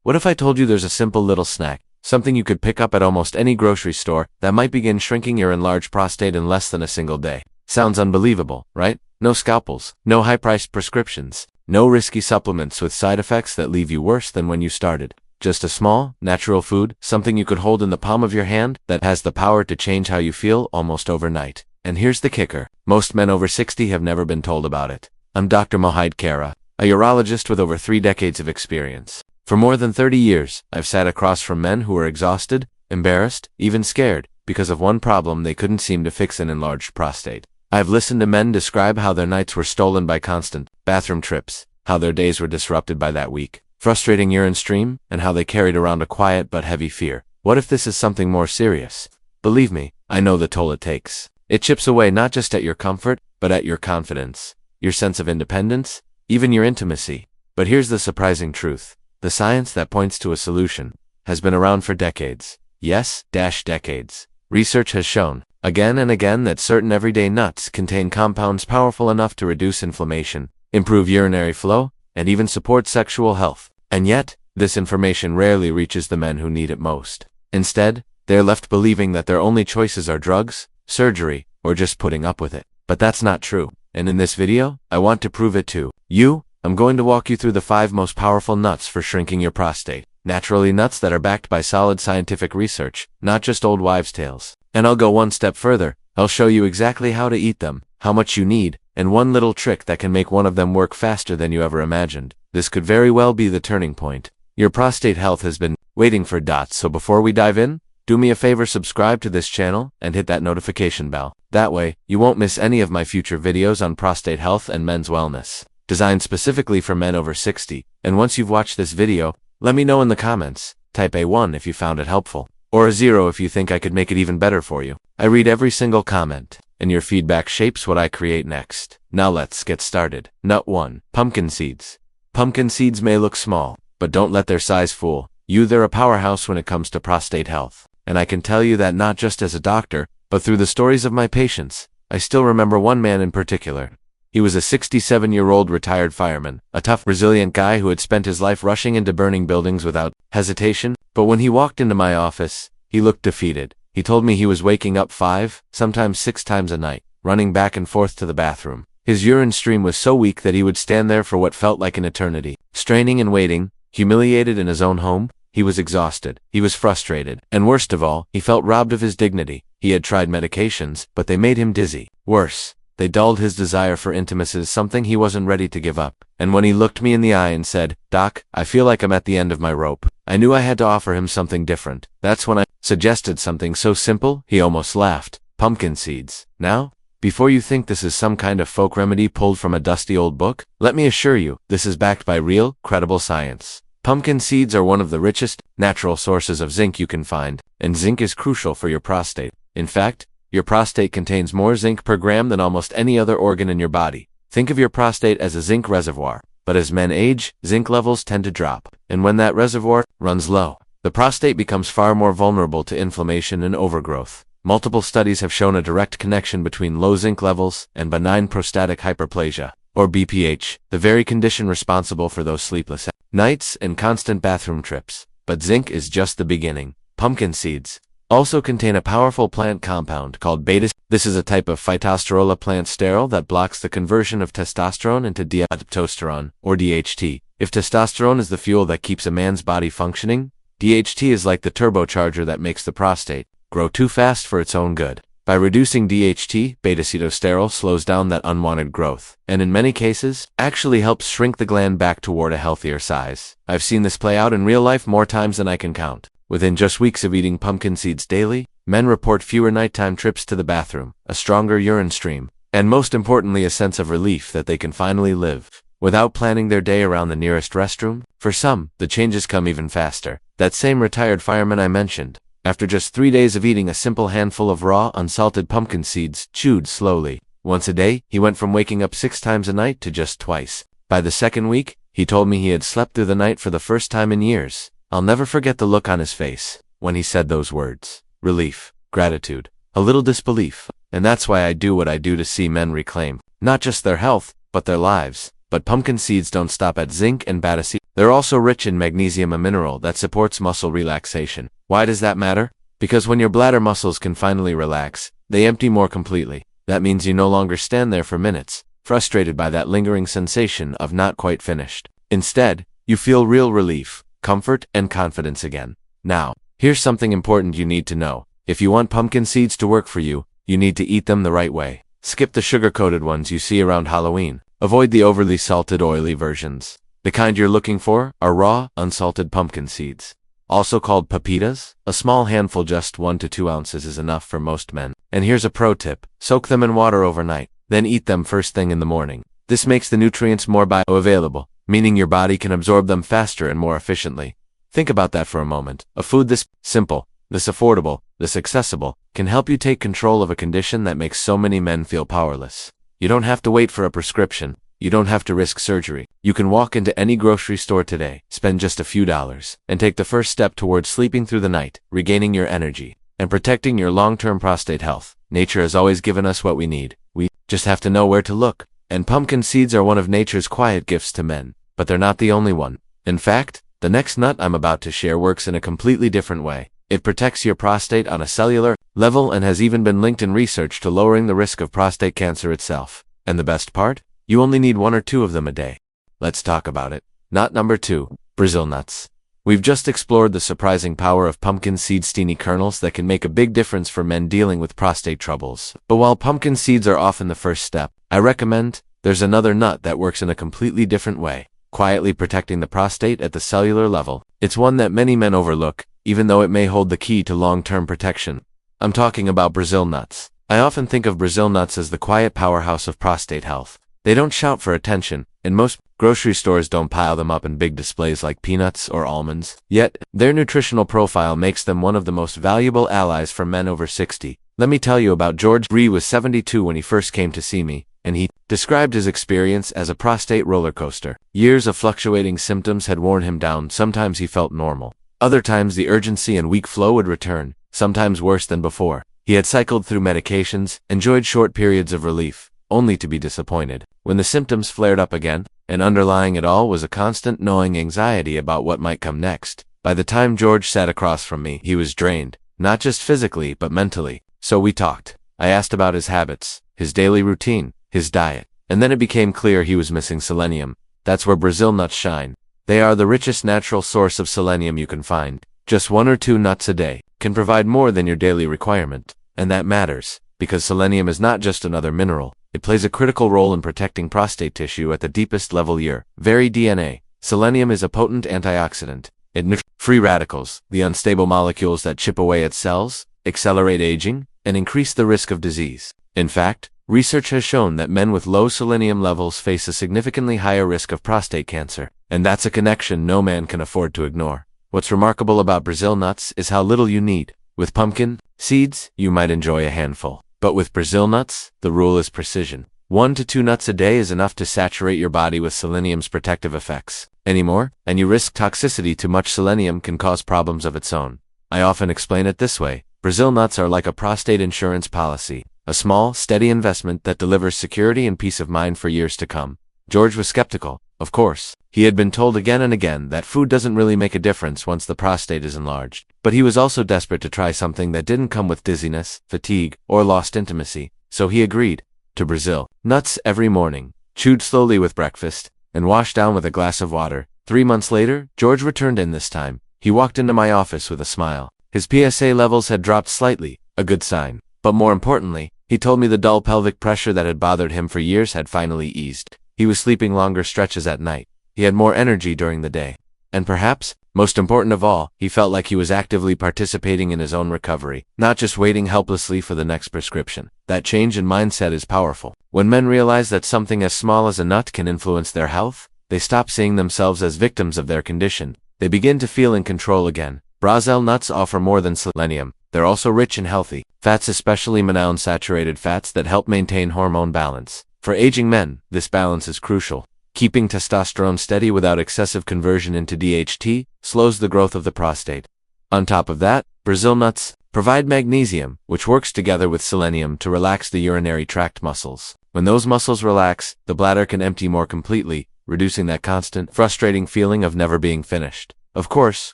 What if I told you there's a simple little snack, something you could pick up at almost any grocery store, that might begin shrinking your enlarged prostate in less than a single day? Sounds unbelievable, right? No scalpels, no high-priced prescriptions, no risky supplements with side effects that leave you worse than when you started. Just a small, natural food, something you could hold in the palm of your hand, that has the power to change how you feel almost overnight. And here's the kicker. Most men over 60 have never been told about it. I'm Dr. Mohide Kara, a urologist with over 3 decades of experience. For more than 30 years, I've sat across from men who were exhausted, embarrassed, even scared, because of one problem: they couldn't seem to fix an enlarged prostate. I've listened to men describe how their nights were stolen by constant bathroom trips, how their days were disrupted by that weak, frustrating urine stream, and how they carried around a quiet but heavy fear. What if this is something more serious? Believe me, I know the toll it takes. It chips away not just at your comfort, but at your confidence, your sense of independence, even your intimacy. But here's the surprising truth. The science that points to a solution has been around for decades. Yes, decades. Research has shown, again and again, that certain everyday nuts contain compounds powerful enough to reduce inflammation, improve urinary flow, and even support sexual health. And yet, this information rarely reaches the men who need it most. Instead, they're left believing that their only choices are drugs, surgery, or just putting up with it. But that's not true. And in this video, I want to prove it to you. I'm going to walk you through the 5 most powerful nuts for shrinking your prostate. Naturally, nuts that are backed by solid scientific research, not just old wives' tales. And I'll go one step further. I'll show you exactly how to eat them, how much you need, and one little trick that can make one of them work faster than you ever imagined. This could very well be the turning point. Your prostate health has been waiting for dots, so before we dive in, do me a favor, subscribe to this channel and hit that notification bell. That way, you won't miss any of my future videos on prostate health and men's wellness, designed specifically for men over 60. And once you've watched this video, let me know in the comments. Type a 1 if you found it helpful, or a 0 if you think I could make it even better for you. I read every single comment, and your feedback shapes what I create next. Now let's get started. Nut 1. Pumpkin seeds. Pumpkin seeds may look small, but don't let their size fool you. They're a powerhouse when it comes to prostate health. And I can tell you that not just as a doctor, but through the stories of my patients. I still remember one man in particular. He was a 67-year-old retired fireman, a tough, resilient guy who had spent his life rushing into burning buildings without hesitation. But when he walked into my office, he looked defeated. He told me he was waking up 5, sometimes 6 times a night, running back and forth to the bathroom. His urine stream was so weak that he would stand there for what felt like an eternity, straining and waiting, humiliated in his own home. He was exhausted, he was frustrated, and worst of all, he felt robbed of his dignity. He had tried medications, but they made him dizzy. Worse, they dulled his desire for intimacy, something he wasn't ready to give up. And when he looked me in the eye and said, "Doc, I feel like I'm at the end of my rope," I knew I had to offer him something different. That's when I suggested something so simple, he almost laughed. Pumpkin seeds. Now, before you think this is some kind of folk remedy pulled from a dusty old book, let me assure you, this is backed by real, credible science. Pumpkin seeds are one of the richest, natural sources of zinc you can find, and zinc is crucial for your prostate. In fact, your prostate contains more zinc per gram than almost any other organ in your body. Think of your prostate as a zinc reservoir. But as men age, zinc levels tend to drop, and when that reservoir runs low, the prostate becomes far more vulnerable to inflammation and overgrowth. Multiple studies have shown a direct connection between low zinc levels and benign prostatic hyperplasia, or BPH, the very condition responsible for those sleepless nights and constant bathroom trips. But zinc is just the beginning. Pumpkin seeds also contain a powerful plant compound called beta. This is a type of phytosterola plant sterol that blocks the conversion of testosterone into dihydrotestosterone, or DHT. If testosterone is the fuel that keeps a man's body functioning, DHT is like the turbocharger that makes the prostate grow too fast for its own good. By reducing DHT, beta-sitosterol slows down that unwanted growth, and in many cases, actually helps shrink the gland back toward a healthier size. I've seen this play out in real life more times than I can count. Within just weeks of eating pumpkin seeds daily, men report fewer nighttime trips to the bathroom, a stronger urine stream, and most importantly, a sense of relief that they can finally live without planning their day around the nearest restroom. For some, the changes come even faster. That same retired fireman I mentioned, after just 3 days of eating a simple handful of raw, unsalted pumpkin seeds, chewed slowly, once a day, he went from waking up 6 times a night to just twice. By the second week, he told me he had slept through the night for the first time in years. I'll never forget the look on his face when he said those words. Relief, gratitude, a little disbelief. And that's why I do what I do, to see men reclaim not just their health, but their lives. But pumpkin seeds don't stop at zinc and bataseed. They're also rich in magnesium, a mineral that supports muscle relaxation. Why does that matter? Because when your bladder muscles can finally relax, they empty more completely. That means you no longer stand there for minutes, frustrated by that lingering sensation of not quite finished. Instead, you feel real relief, comfort, and confidence again. Now, here's something important you need to know. If you want pumpkin seeds to work for you, you need to eat them the right way. Skip the sugar-coated ones you see around Halloween. Avoid the overly salted, oily versions. The kind you're looking for are raw, unsalted pumpkin seeds. Also called pepitas, a small handful, just 1 to 2 ounces, is enough for most men. And here's a pro tip: soak them in water overnight, then eat them first thing in the morning. This makes the nutrients more bioavailable, meaning your body can absorb them faster and more efficiently. Think about that for a moment. A food this simple, this affordable, this accessible, can help you take control of a condition that makes so many men feel powerless. You don't have to wait for a prescription. You don't have to risk surgery. You can walk into any grocery store today, spend just a few dollars, and take the first step towards sleeping through the night, regaining your energy, and protecting your long-term prostate health. Nature has always given us what we need. We just have to know where to look. And pumpkin seeds are one of nature's quiet gifts to men. But they're not the only one. In fact, the next nut I'm about to share works in a completely different way. It protects your prostate on a cellular level and has even been linked in research to lowering the risk of prostate cancer itself. And the best part? You only need 1 or 2 of them a day. Let's talk about it. Nut number 2, Brazil nuts. We've just explored the surprising power of pumpkin seed steeny kernels that can make a big difference for men dealing with prostate troubles. But while pumpkin seeds are often the first step, I recommend there's another nut that works in a completely different way, quietly protecting the prostate at the cellular level. It's one that many men overlook, even though it may hold the key to long-term protection. I'm talking about Brazil nuts. I often think of Brazil nuts as the quiet powerhouse of prostate health. They don't shout for attention, and most grocery stores don't pile them up in big displays like peanuts or almonds. Yet, their nutritional profile makes them one of the most valuable allies for men over 60. Let me tell you about George. He was 72 when he first came to see me, and he described his experience as a prostate roller coaster. Years of fluctuating symptoms had worn him down. Sometimes he felt normal. Other times the urgency and weak flow would return, sometimes worse than before. He had cycled through medications, enjoyed short periods of relief, only to be disappointed when the symptoms flared up again, and underlying it all was a constant gnawing anxiety about what might come next. By the time George sat across from me, he was drained, not just physically but mentally. So we talked. I asked about his habits, his daily routine, his diet, and then it became clear he was missing selenium. That's where Brazil nuts shine. They are the richest natural source of selenium you can find. Just 1 or 2 nuts a day can provide more than your daily requirement. And that matters, because selenium is not just another mineral. It plays a critical role in protecting prostate tissue at the deepest level. Your very DNA. Selenium is a potent antioxidant. It neutralizes free radicals, the unstable molecules that chip away at cells, accelerate aging, and increase the risk of disease. In fact, research has shown that men with low selenium levels face a significantly higher risk of prostate cancer. And that's a connection no man can afford to ignore. What's remarkable about Brazil nuts is how little you need. With pumpkin seeds, you might enjoy a handful. But with Brazil nuts, the rule is precision. 1 to 2 nuts a day is enough to saturate your body with selenium's protective effects. Any more, and you risk toxicity. Too much selenium can cause problems of its own. I often explain it this way. Brazil nuts are like a prostate insurance policy, a small, steady investment that delivers security and peace of mind for years to come. George was skeptical, of course. He had been told again and again that food doesn't really make a difference once the prostate is enlarged. But he was also desperate to try something that didn't come with dizziness, fatigue, or lost intimacy. So he agreed to Brazil nuts every morning, chewed slowly with breakfast, and washed down with a glass of water. 3 months later, George returned in this time. He walked into my office with a smile. His PSA levels had dropped slightly, a good sign. But more importantly, he told me the dull pelvic pressure that had bothered him for years had finally eased. He was sleeping longer stretches at night. He had more energy during the day. And perhaps, most important of all, he felt like he was actively participating in his own recovery, not just waiting helplessly for the next prescription. That change in mindset is powerful. When men realize that something as small as a nut can influence their health, they stop seeing themselves as victims of their condition. They begin to feel in control again. Brazil nuts offer more than selenium. They're also rich and healthy fats, especially monounsaturated fats that help maintain hormone balance. For aging men, this balance is crucial. Keeping testosterone steady without excessive conversion into DHT slows the growth of the prostate. On top of that, Brazil nuts provide magnesium, which works together with selenium to relax the urinary tract muscles. When those muscles relax, the bladder can empty more completely, reducing that constant, frustrating feeling of never being finished. Of course,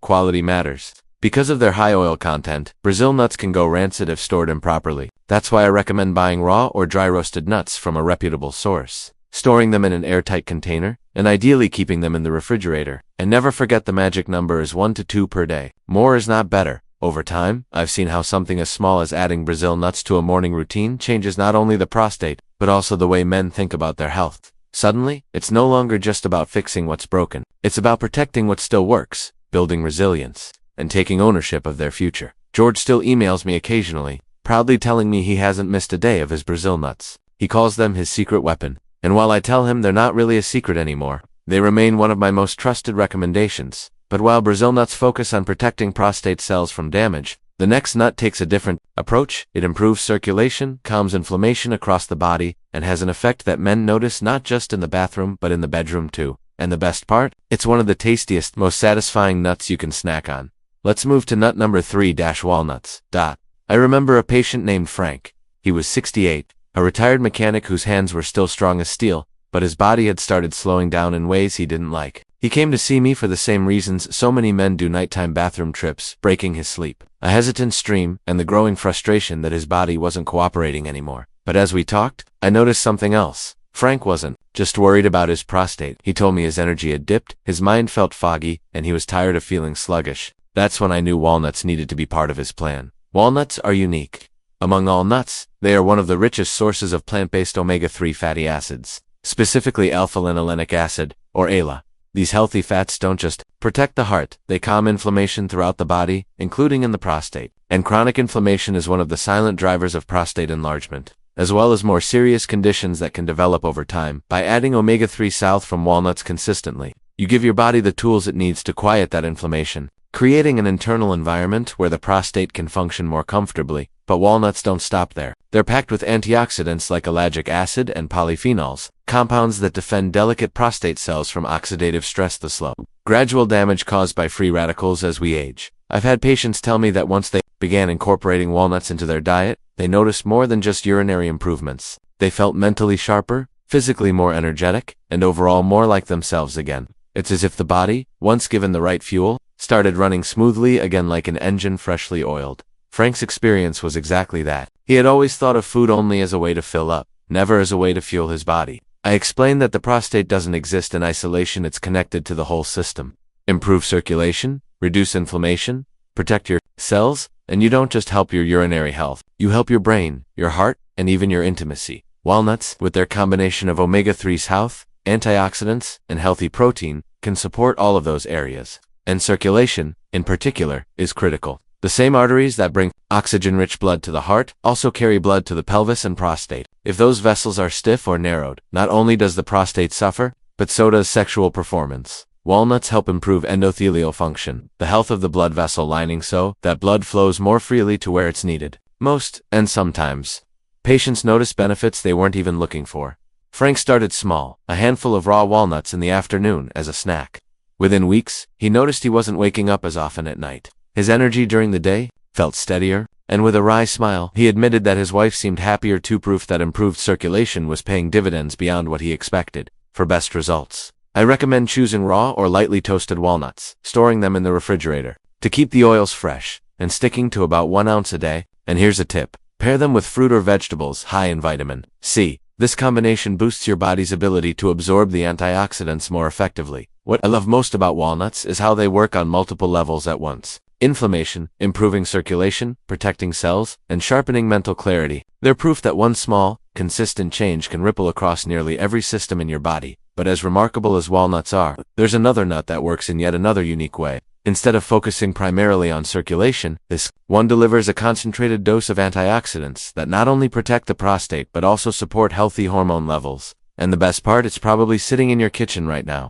quality matters. Because of their high oil content, Brazil nuts can go rancid if stored improperly. That's why I recommend buying raw or dry roasted nuts from a reputable source, storing them in an airtight container, and ideally keeping them in the refrigerator. And never forget the magic number is 1 to 2 per day. More is not better. Over time, I've seen how something as small as adding Brazil nuts to a morning routine changes not only the prostate, but also the way men think about their health. Suddenly, it's no longer just about fixing what's broken. It's about protecting what still works, building resilience, and taking ownership of their future. George still emails me occasionally, proudly telling me he hasn't missed a day of his Brazil nuts. He calls them his secret weapon. And while I tell him they're not really a secret anymore, they remain one of my most trusted recommendations. But while Brazil nuts focus on protecting prostate cells from damage, the next nut takes a different approach. It improves circulation, calms inflammation across the body, and has an effect that men notice not just in the bathroom but in the bedroom too. And the best part? It's one of the tastiest, most satisfying nuts you can snack on. Let's move to nut number 3, walnuts. I remember a patient named Frank. He was 68, a retired mechanic whose hands were still strong as steel, but his body had started slowing down in ways he didn't like. He came to see me for the same reasons so many men do: nighttime bathroom trips, breaking his sleep, a hesitant stream, and the growing frustration that his body wasn't cooperating anymore. But as we talked, I noticed something else. Frank wasn't just worried about his prostate. He told me his energy had dipped, his mind felt foggy, and he was tired of feeling sluggish. That's when I knew walnuts needed to be part of his plan. Walnuts are unique. Among all nuts, they are one of the richest sources of plant-based omega-3 fatty acids, specifically alpha-linolenic acid, or ALA. These healthy fats don't just protect the heart, they calm inflammation throughout the body, including in the prostate. And chronic inflammation is one of the silent drivers of prostate enlargement, as well as more serious conditions that can develop over time. By adding omega-3 south from walnuts consistently, you give your body the tools it needs to quiet that inflammation, creating an internal environment where the prostate can function more comfortably. But walnuts don't stop there. They're packed with antioxidants like ellagic acid and polyphenols, compounds that defend delicate prostate cells from oxidative stress, the slow, gradual damage caused by free radicals as we age. I've had patients tell me that once they began incorporating walnuts into their diet, they noticed more than just urinary improvements. They felt mentally sharper, physically more energetic, and overall more like themselves again. It's as if the body, once given the right fuel, started running smoothly again like an engine freshly oiled. Frank's experience was exactly that. He had always thought of food only as a way to fill up, never as a way to fuel his body. I explained that the prostate doesn't exist in isolation, it's connected to the whole system. Improve circulation, reduce inflammation, protect your cells, and you don't just help your urinary health, you help your brain, your heart, and even your intimacy. Walnuts, with their combination of omega-3s health, antioxidants, and healthy protein, can support all of those areas. And circulation, in particular, is critical. The same arteries that bring oxygen-rich blood to the heart also carry blood to the pelvis and prostate. If those vessels are stiff or narrowed, not only does the prostate suffer, but so does sexual performance. Walnuts help improve endothelial function, the health of the blood vessel lining, so that blood flows more freely to where it's needed. Most, and sometimes, patients notice benefits they weren't even looking for. Frank started small, a handful of raw walnuts in the afternoon as a snack. Within weeks, he noticed he wasn't waking up as often at night. His energy during the day felt steadier, and with a wry smile, he admitted that his wife seemed happier too, proof that improved circulation was paying dividends beyond what he expected. For best results, I recommend choosing raw or lightly toasted walnuts, storing them in the refrigerator to keep the oils fresh, and sticking to about 1 ounce a day. And here's a tip: pair them with fruit or vegetables high in vitamin C. This combination boosts your body's ability to absorb the antioxidants more effectively. What I love most about walnuts is how they work on multiple levels at once. Inflammation, improving circulation, protecting cells, and sharpening mental clarity. They're proof that one small, consistent change can ripple across nearly every system in your body. But as remarkable as walnuts are, there's another nut that works in yet another unique way. Instead of focusing primarily on circulation, this one delivers a concentrated dose of antioxidants that not only protect the prostate but also support healthy hormone levels. And the best part, it's probably sitting in your kitchen right now.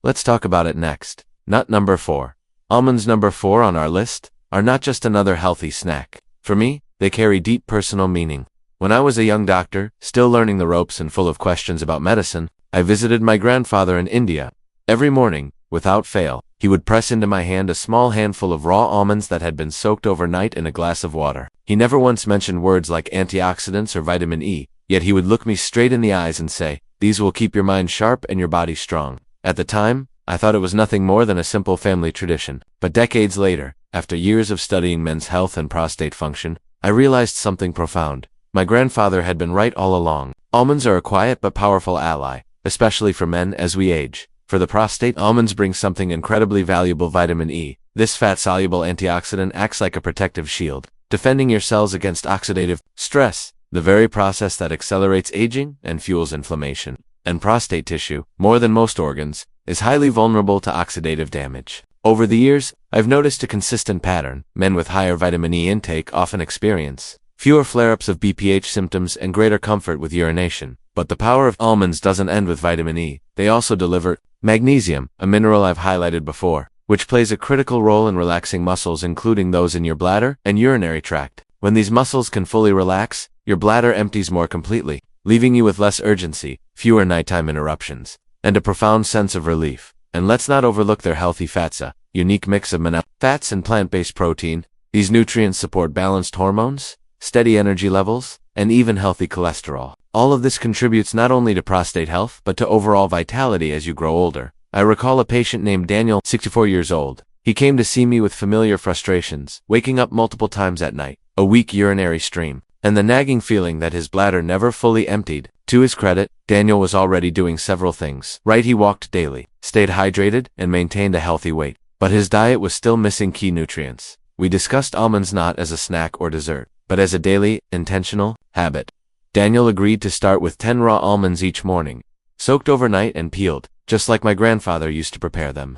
Let's talk about it next. Nut number 4. Almonds. Number 4 on our list are not just another healthy snack. For me, they carry deep personal meaning. When I was a young doctor, still learning the ropes and full of questions about medicine, I visited my grandfather in India. Every morning, without fail, he would press into my hand a small handful of raw almonds that had been soaked overnight in a glass of water. He never once mentioned words like antioxidants or vitamin E. yet he would look me straight in the eyes and say, "These will keep your mind sharp and your body strong." At the time, I thought it was nothing more than a simple family tradition. But decades later, after years of studying men's health and prostate function, I realized something profound. My grandfather had been right all along. Almonds are a quiet but powerful ally, especially for men as we age. For the prostate, almonds bring something incredibly valuable: vitamin E. This fat-soluble antioxidant acts like a protective shield, defending your cells against oxidative stress, the very process that accelerates aging and fuels inflammation. And prostate tissue, more than most organs, is highly vulnerable to oxidative damage. Over the years, I've noticed a consistent pattern. Men with higher vitamin E intake often experience fewer flare-ups of BPH symptoms and greater comfort with urination. But the power of almonds doesn't end with vitamin E. They also deliver magnesium, a mineral I've highlighted before, which plays a critical role in relaxing muscles, including those in your bladder and urinary tract. When these muscles can fully relax, your bladder empties more completely, leaving you with less urgency, fewer nighttime interruptions, and a profound sense of relief. And let's not overlook their healthy fats, a unique mix of mineral fats and plant-based protein. These nutrients support balanced hormones, steady energy levels, and even healthy cholesterol. All of this contributes not only to prostate health, but to overall vitality as you grow older. I recall a patient named Daniel, 64 years old. He came to see me with familiar frustrations, waking up multiple times at night, a weak urinary stream, and the nagging feeling that his bladder never fully emptied. To his credit, Daniel was already doing several things right. He walked daily, stayed hydrated, and maintained a healthy weight. But his diet was still missing key nutrients. We discussed almonds not as a snack or dessert, but as a daily, intentional habit. Daniel agreed to start with 10 raw almonds each morning, soaked overnight and peeled, just like my grandfather used to prepare them.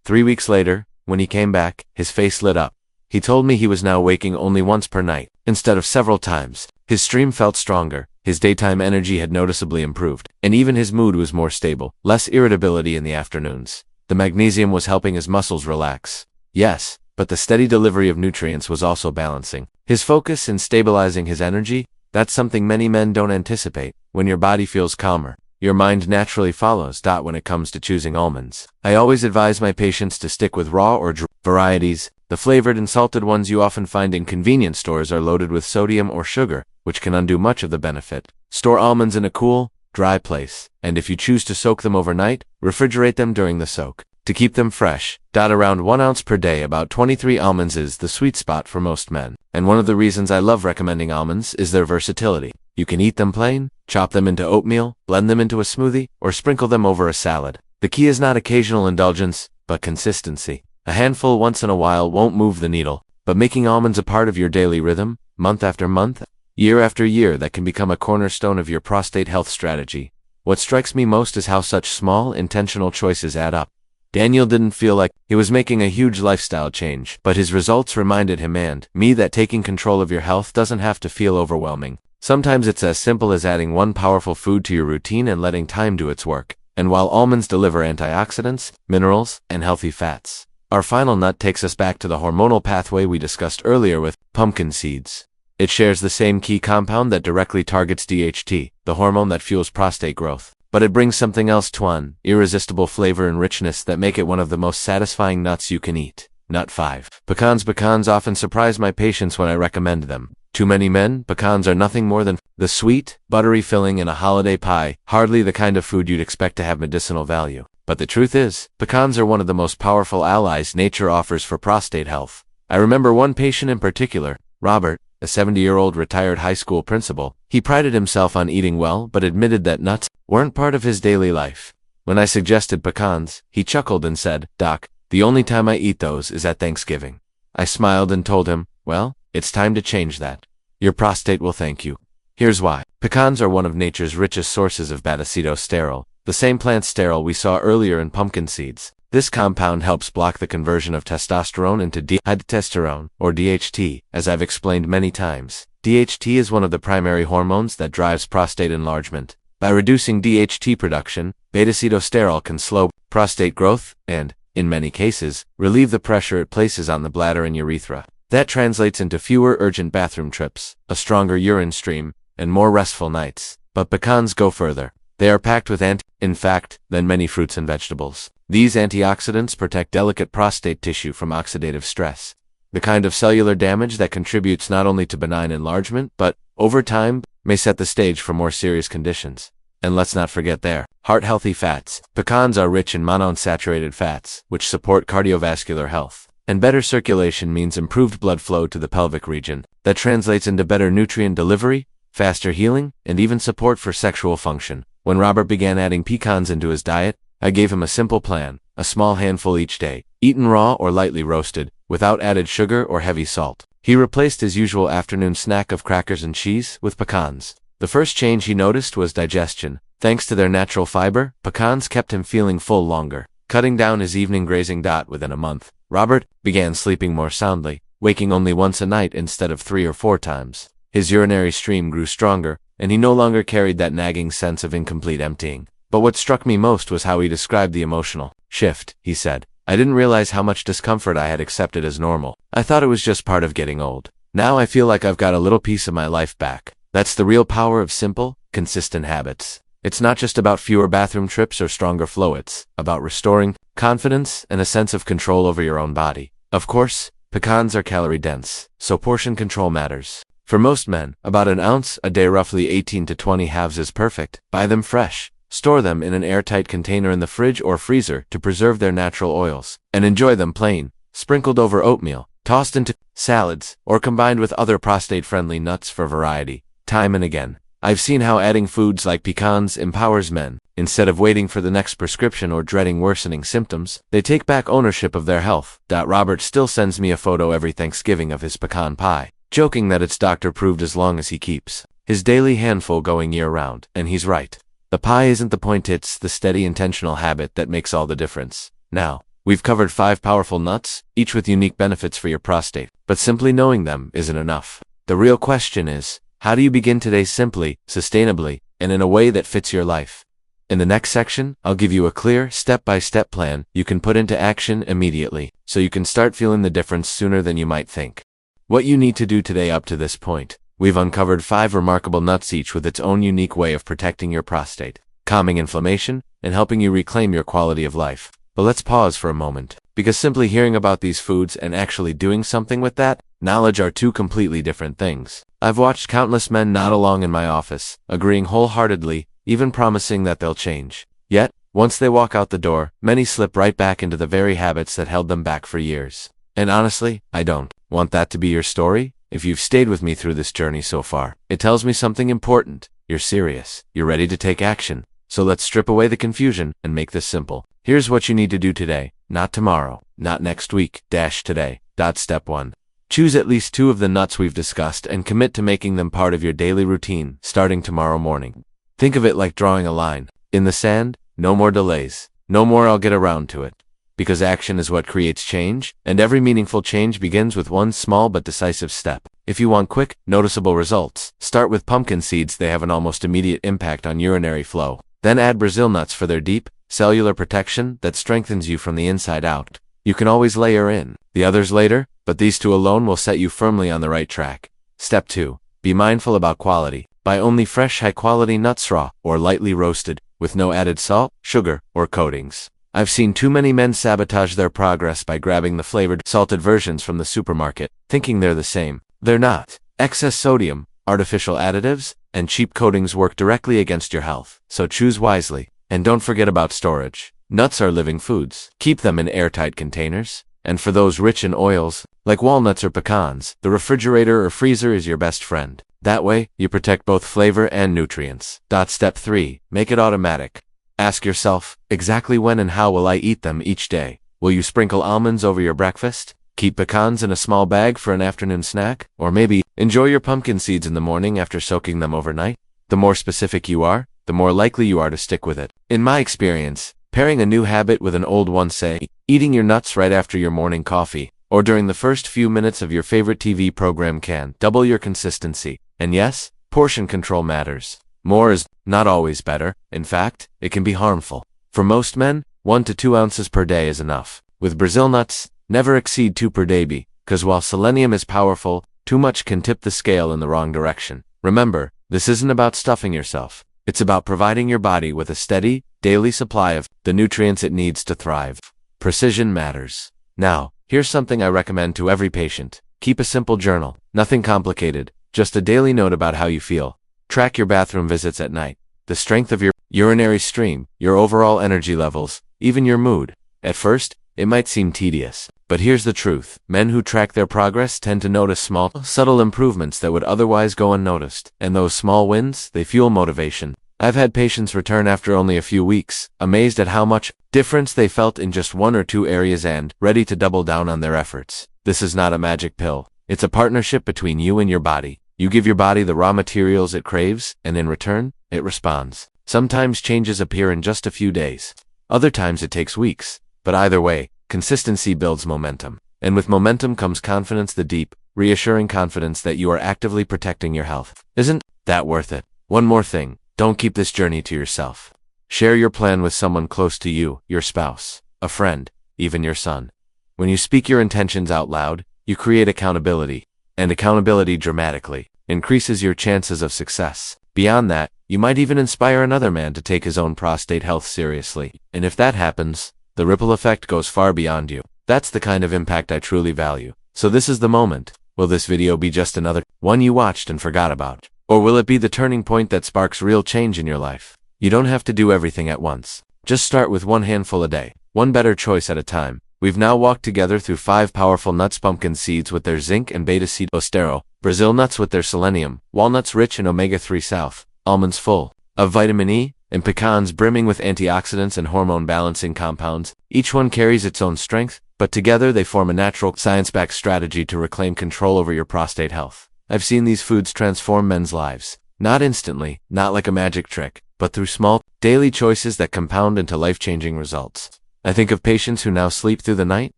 3 weeks later, when he came back, his face lit up. He told me he was now waking only once per night, instead of several times. His stream felt stronger, his daytime energy had noticeably improved, and even his mood was more stable, less irritability in the afternoons. The magnesium was helping his muscles relax. Yes, but the steady delivery of nutrients was also balancing his focus and stabilizing his energy. That's something many men don't anticipate. When your body feels calmer, your mind naturally follows. When it comes to choosing almonds, I always advise my patients to stick with raw or dry varieties. The flavored and salted ones you often find in convenience stores are loaded with sodium or sugar, which can undo much of the benefit. Store almonds in a cool, dry place, and if you choose to soak them overnight, refrigerate them during the soak to keep them fresh. Around 1 ounce per day, about 23 almonds is the sweet spot for most men. And one of the reasons I love recommending almonds is their versatility. You can eat them plain, chop them into oatmeal, blend them into a smoothie, or sprinkle them over a salad. The key is not occasional indulgence, but consistency. A handful once in a while won't move the needle, but making almonds a part of your daily rhythm, month after month, year after year, that can become a cornerstone of your prostate health strategy. What strikes me most is how such small, intentional choices add up. Daniel didn't feel like he was making a huge lifestyle change, but his results reminded him and me that taking control of your health doesn't have to feel overwhelming. Sometimes it's as simple as adding one powerful food to your routine and letting time do its work. And while almonds deliver antioxidants, minerals, and healthy fats, our final nut takes us back to the hormonal pathway we discussed earlier with pumpkin seeds. It shares the same key compound that directly targets DHT, the hormone that fuels prostate growth. But it brings something else to an irresistible flavor and richness that make it one of the most satisfying nuts you can eat. Nut 5. Pecans. Pecans often surprise my patients when I recommend them. To many men, pecans are nothing more than the sweet, buttery filling in a holiday pie, hardly the kind of food you'd expect to have medicinal value. But the truth is, pecans are one of the most powerful allies nature offers for prostate health. I remember one patient in particular, Robert, a 70-year-old retired high school principal. He prided himself on eating well, but admitted that nuts weren't part of his daily life. When I suggested pecans, he chuckled and said, "Doc, the only time I eat those is at Thanksgiving." I smiled and told him, "Well, it's time to change that. Your prostate will thank you." Here's why. Pecans are one of nature's richest sources of beta-acetosterol, the same plant sterol we saw earlier in pumpkin seeds. This compound helps block the conversion of testosterone into dihydrotestosterone, or DHT, as I've explained many times. DHT is one of the primary hormones that drives prostate enlargement. By reducing DHT production, beta-acetosterol can slow prostate growth and, in many cases, relieve the pressure it places on the bladder and urethra. That translates into fewer urgent bathroom trips, a stronger urine stream, and more restful nights. But pecans go further. They are packed with in fact, than many fruits and vegetables. These antioxidants protect delicate prostate tissue from oxidative stress, the kind of cellular damage that contributes not only to benign enlargement, but over time, may set the stage for more serious conditions. And let's not forget their heart-healthy fats. Pecans are rich in monounsaturated fats, which support cardiovascular health. And better circulation means improved blood flow to the pelvic region. That translates into better nutrient delivery, faster healing, and even support for sexual function. When Robert began adding pecans into his diet, I gave him a simple plan, a small handful each day, eaten raw or lightly roasted, without added sugar or heavy salt. He replaced his usual afternoon snack of crackers and cheese with pecans. The first change he noticed was digestion. Thanks to their natural fiber, pecans kept him feeling full longer. Cutting down his evening grazing within a month, Robert began sleeping more soundly, waking only once a night instead of 3 or 4 times. His urinary stream grew stronger, and he no longer carried that nagging sense of incomplete emptying. But what struck me most was how he described the emotional shift. He said, "I didn't realize how much discomfort I had accepted as normal. I thought it was just part of getting old. Now I feel like I've got a little piece of my life back." That's the real power of simple, consistent habits. It's not just about fewer bathroom trips or stronger flow, it's about restoring confidence and a sense of control over your own body. Of course, pecans are calorie-dense, so portion control matters. For most men, about an ounce a day, roughly 18 to 20 halves, is perfect. Buy them fresh. Store them in an airtight container in the fridge or freezer to preserve their natural oils, and enjoy them plain, sprinkled over oatmeal, tossed into salads, or combined with other prostate-friendly nuts for variety. Time and again, I've seen how adding foods like pecans empowers men. Instead of waiting for the next prescription or dreading worsening symptoms, they take back ownership of their health. Robert still sends me a photo every Thanksgiving of his pecan pie, joking that it's doctor-approved as long as he keeps his daily handful going year-round. And he's right. The pie isn't the point, it's the steady, intentional habit that makes all the difference. Now, we've covered 5 powerful nuts, each with unique benefits for your prostate. But simply knowing them isn't enough. The real question is, how do you begin today simply, sustainably, and in a way that fits your life? In the next section, I'll give you a clear, step-by-step plan you can put into action immediately, so you can start feeling the difference sooner than you might think. What you need to do today up to this point. We've uncovered 5 remarkable nuts, each with its own unique way of protecting your prostate, calming inflammation, and helping you reclaim your quality of life. But let's pause for a moment, because simply hearing about these foods and actually doing something with that knowledge are 2 completely different things. I've watched countless men nod along in my office, agreeing wholeheartedly, even promising that they'll change. Yet, once they walk out the door, many slip right back into the very habits that held them back for years. And honestly, I don't want that to be your story. If you've stayed with me through this journey so far, it tells me something important. You're serious. You're ready to take action. So let's strip away the confusion and make this simple. Here's what you need to do today, not tomorrow, not next week, today. Step 1. Choose at least 2 of the nuts we've discussed and commit to making them part of your daily routine, starting tomorrow morning. Think of it like drawing a line in the sand. No more delays. No more "I'll get around to it." Because action is what creates change, and every meaningful change begins with one small but decisive step. If you want quick, noticeable results, start with pumpkin seeds. They have an almost immediate impact on urinary flow. Then add Brazil nuts for their deep, cellular protection that strengthens you from the inside out. You can always layer in the others later, but these 2 alone will set you firmly on the right track. Step 2. Be mindful about quality. Buy only fresh, high-quality nuts, raw or lightly roasted, with no added salt, sugar, or coatings. I've seen too many men sabotage their progress by grabbing the flavored, salted versions from the supermarket, thinking they're the same. They're not. Excess sodium, artificial additives, and cheap coatings work directly against your health. So choose wisely. And don't forget about storage. Nuts are living foods. Keep them in airtight containers. And for those rich in oils, like walnuts or pecans, the refrigerator or freezer is your best friend. That way, you protect both flavor and nutrients. Step 3. Make it automatic. Ask yourself, exactly when and how will I eat them each day? Will you sprinkle almonds over your breakfast? Keep pecans in a small bag for an afternoon snack? Or maybe, enjoy your pumpkin seeds in the morning after soaking them overnight? The more specific you are, the more likely you are to stick with it. In my experience, pairing a new habit with an old one, say, eating your nuts right after your morning coffee, or during the first few minutes of your favorite TV program, can double your consistency. And yes, portion control matters. More is not always better. In fact, it can be harmful. For most men, 1 to 2 ounces per day is enough. With Brazil nuts, never exceed 2 per day, because while selenium is powerful, too much can tip the scale in the wrong direction. Remember, this isn't about stuffing yourself. It's about providing your body with a steady, daily supply of the nutrients it needs to thrive. Precision matters. Now, here's something I recommend to every patient. Keep a simple journal. Nothing complicated. just a daily note about how you feel. Track your bathroom visits at night, the strength of your urinary stream, your overall energy levels, even your mood. At first, it might seem tedious, but here's the truth. Men who track their progress tend to notice small, subtle improvements that would otherwise go unnoticed, and those small wins, they fuel motivation. I've had patients return after only a few weeks, amazed at how much difference they felt in just one or two areas and ready to double down on their efforts. This is not a magic pill. It's a partnership between you and your body. You give your body the raw materials it craves, and in return, it responds. Sometimes changes appear in just a few days. Other times it takes weeks. But either way, consistency builds momentum. And with momentum comes confidence, the deep, reassuring confidence that you are actively protecting your health. Isn't that worth it? One more thing. Don't keep this journey to yourself. Share your plan with someone close to you, your spouse, a friend, even your son. When you speak your intentions out loud, you create accountability, and accountability dramatically increases your chances of success. Beyond that, you might even inspire another man to take his own prostate health seriously. And if that happens, the ripple effect goes far beyond you. That's the kind of impact I truly value. So this is the moment. Will this video be just another one you watched and forgot about? Or will it be the turning point that sparks real change in your life? You don't have to do everything at once. Just start with one handful a day, one better choice at a time. We've now walked together through 5 powerful nuts: pumpkin seeds with their zinc and beta seed ostero, Brazil nuts with their selenium, walnuts rich in omega-3 south, almonds full of vitamin E, and pecans brimming with antioxidants and hormone-balancing compounds. Each one carries its own strength, but together they form a natural, science-backed strategy to reclaim control over your prostate health. I've seen these foods transform men's lives. Not instantly, not like a magic trick, but through small, daily choices that compound into life-changing results. I think of patients who now sleep through the night,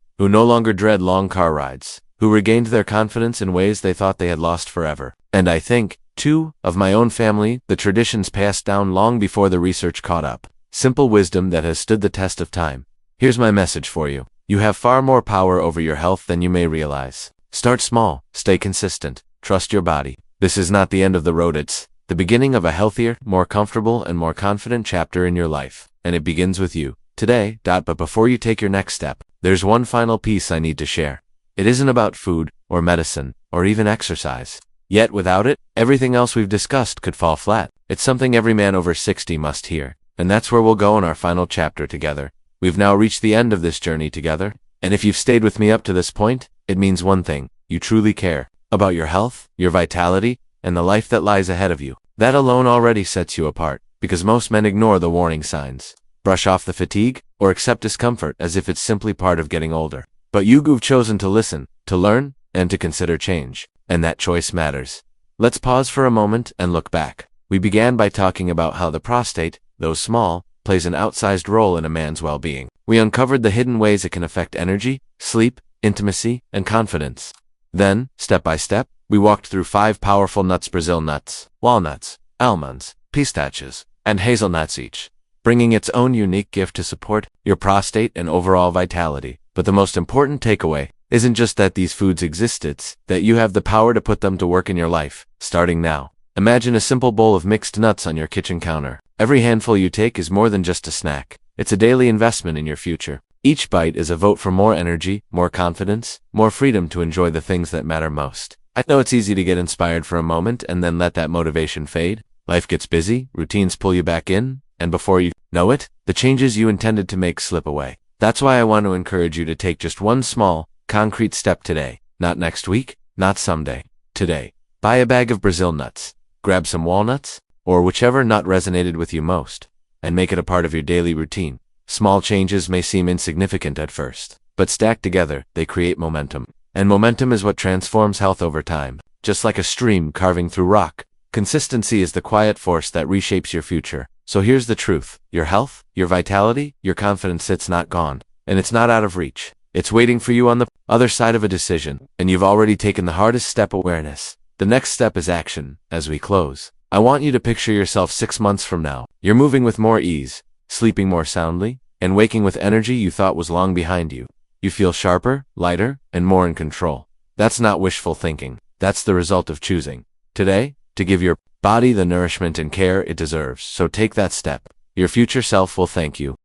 who no longer dread long car rides, who regained their confidence in ways they thought they had lost forever. And I think, too, of my own family, the traditions passed down long before the research caught up. Simple wisdom that has stood the test of time. Here's my message for you. You have far more power over your health than you may realize. Start small, stay consistent, trust your body. This is not the end of the road, it's the beginning of a healthier, more comfortable, and more confident chapter in your life. And it begins with you. Today. But before you take your next step, there's one final piece I need to share. It isn't about food, or medicine, or even exercise. Yet without it, everything else we've discussed could fall flat. It's something every man over 60 must hear. And that's where we'll go in our final chapter together. We've now reached the end of this journey together. And if you've stayed with me up to this point, it means one thing. You truly care about your health, your vitality, and the life that lies ahead of you. That alone already sets you apart, because most men ignore the warning signs, brush off the fatigue, or accept discomfort as if it's simply part of getting older. But you've chosen to listen, to learn, and to consider change. And that choice matters. Let's pause for a moment and look back. We began by talking about how the prostate, though small, plays an outsized role in a man's well-being. We uncovered the hidden ways it can affect energy, sleep, intimacy, and confidence. Then, step by step, we walked through 5 powerful nuts: Brazil nuts, walnuts, almonds, pistachios, and hazelnuts, each bringing its own unique gift to support your prostate and overall vitality. But the most important takeaway isn't just that these foods exist, it's that you have the power to put them to work in your life, starting now. Imagine a simple bowl of mixed nuts on your kitchen counter. Every handful you take is more than just a snack. It's a daily investment in your future. Each bite is a vote for more energy, more confidence, more freedom to enjoy the things that matter most. I know it's easy to get inspired for a moment and then let that motivation fade. Life gets busy, routines pull you back in, and before you know it, the changes you intended to make slip away. That's why I want to encourage you to take just one small, concrete step today. Not next week, not someday. Today. Buy a bag of Brazil nuts, grab some walnuts, or whichever nut resonated with you most, and make it a part of your daily routine. Small changes may seem insignificant at first, but stacked together, they create momentum. And momentum is what transforms health over time. Just like a stream carving through rock, consistency is the quiet force that reshapes your future. So here's the truth. Your health, your vitality, your confidence, it's not gone. And it's not out of reach. It's waiting for you on the other side of a decision. And you've already taken the hardest step: awareness. The next step is action. As we close, I want you to picture yourself 6 months from now. You're moving with more ease, sleeping more soundly, and waking with energy you thought was long behind you. You feel sharper, lighter, and more in control. That's not wishful thinking. That's the result of choosing today to give your body the nourishment and care it deserves. So take that step. Your future self will thank you.